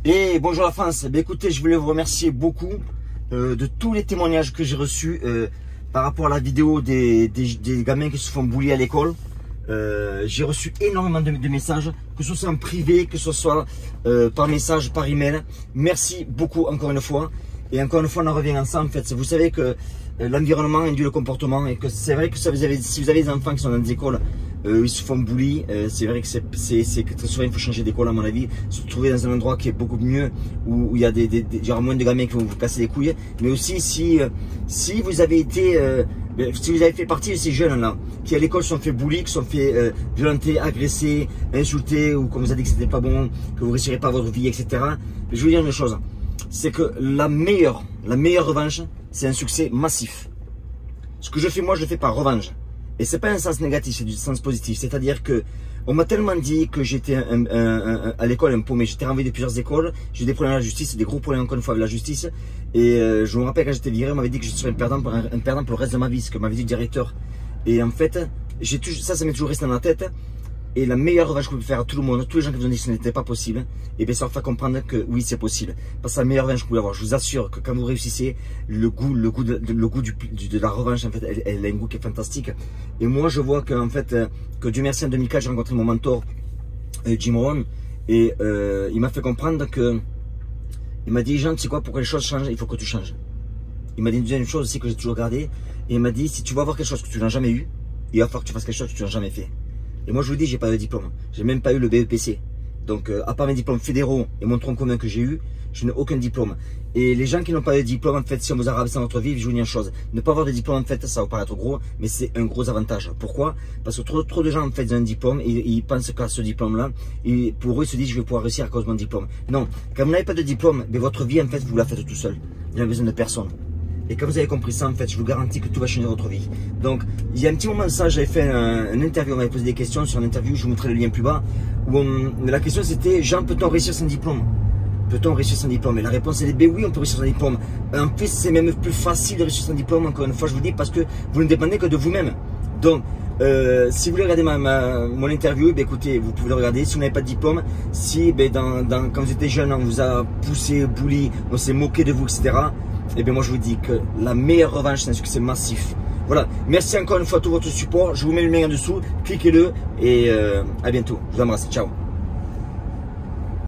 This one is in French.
Et bonjour la France. Écoutez, je voulais vous remercier beaucoup de tous les témoignages que j'ai reçus par rapport à la vidéo des gamins qui se font bully à l'école. J'ai reçu énormément de messages, que ce soit en privé, que ce soit par message, par email. Merci beaucoup encore une fois. Et encore une fois, on en revient ensemble. En fait, vous savez que l'environnement induit le comportement et que c'est vrai que si vous avez des enfants qui sont dans des écoles ils se font bully, c'est vrai que que très souvent il faut changer d'école à mon avis, se trouver dans un endroit qui est beaucoup mieux, où il y a genre moins de gamins qui vont vous casser les couilles. Mais aussi si vous avez été si vous avez fait partie de ces jeunes là qui à l'école sont fait bully, qui sont fait violenter, agresser, insulter, ou qu'on vous a dit que c'était pas bon, que vous ne réussirez pas votre vie, etc. Je veux vous dire une chose, c'est que la meilleure revanche, c'est un succès massif. Ce que je fais moi, je le fais par revanche. Et c'est pas un sens négatif, c'est du sens positif. C'est-à-dire que on m'a tellement dit que j'étais à l'école un paumé. J'étais renvoyé de plusieurs écoles. J'ai eu des problèmes avec la justice, des gros problèmes encore une fois avec la justice. Et je me rappelle quand j'étais viré, on m'avait dit que je serais un perdant pour le reste de ma vie, ce que m'avait dit le directeur. Et en fait, ça m'est toujours resté dans la tête. Et la meilleure revanche que je peux faire à tout le monde, tous les gens qui vous ont dit que ce n'était pas possible, et bien ça leur fait comprendre que oui, c'est possible. Parce que la meilleure revanche que vous pouvez avoir, je vous assure que quand vous réussissez, le goût de la revanche, en fait, elle a un goût qui est fantastique. Et moi, je vois que, en fait, que Dieu merci, en 2004, j'ai rencontré mon mentor, Jim Rohn, et il m'a fait comprendre que, il m'a dit, Jean, tu sais quoi, pour que les choses changent, il faut que tu changes. Il m'a dit une deuxième chose aussi que j'ai toujours gardée, et il m'a dit, si tu veux avoir quelque chose que tu n'as jamais eu, il va falloir que tu fasses quelque chose que tu n'as jamais fait. Et moi je vous dis, j'ai pas de diplôme, j'ai même pas eu le BEPC. Donc à part mes diplômes fédéraux et mon tronc commun que j'ai eu, je n'ai aucun diplôme. Et les gens qui n'ont pas de diplôme, en fait, si on vous a rabaissé dans votre vie, je vous dis une chose, ne pas avoir de diplôme, en fait, ça va paraître gros, mais c'est un gros avantage. Pourquoi? Parce que trop de gens, en fait, ont un diplôme et ils pensent qu'à ce diplôme-là, et pour eux, ils se disent, je vais pouvoir réussir à cause de mon diplôme. Non, quand vous n'avez pas de diplôme, mais votre vie, en fait, vous la faites tout seul. Vous n'avez besoin de personne. Et quand vous avez compris ça, en fait, je vous garantis que tout va changer dans votre vie. Donc, il y a un petit moment de ça, j'avais fait un interview, on m'avait posé des questions sur une interview, je vous mettrai le lien plus bas, où la question c'était, Jean, peut-on réussir sans diplôme? Peut-on réussir sans diplôme? Et la réponse est, oui, on peut réussir sans diplôme. En plus, c'est même plus facile de réussir sans diplôme, encore une fois, je vous dis, parce que vous ne dépendez que de vous-même. Donc, si vous voulez regarder mon interview, écoutez, vous pouvez le regarder. Si vous n'avez pas de diplôme, si quand vous étiez jeune, on vous a poussé, bully, on s'est moqué de vous, etc., et bien moi je vous dis que la meilleure revanche, c'est un succès massif. Voilà, merci encore une fois pour tout votre support. Je vous mets le lien en dessous, cliquez-le et à bientôt. Je vous embrasse, ciao.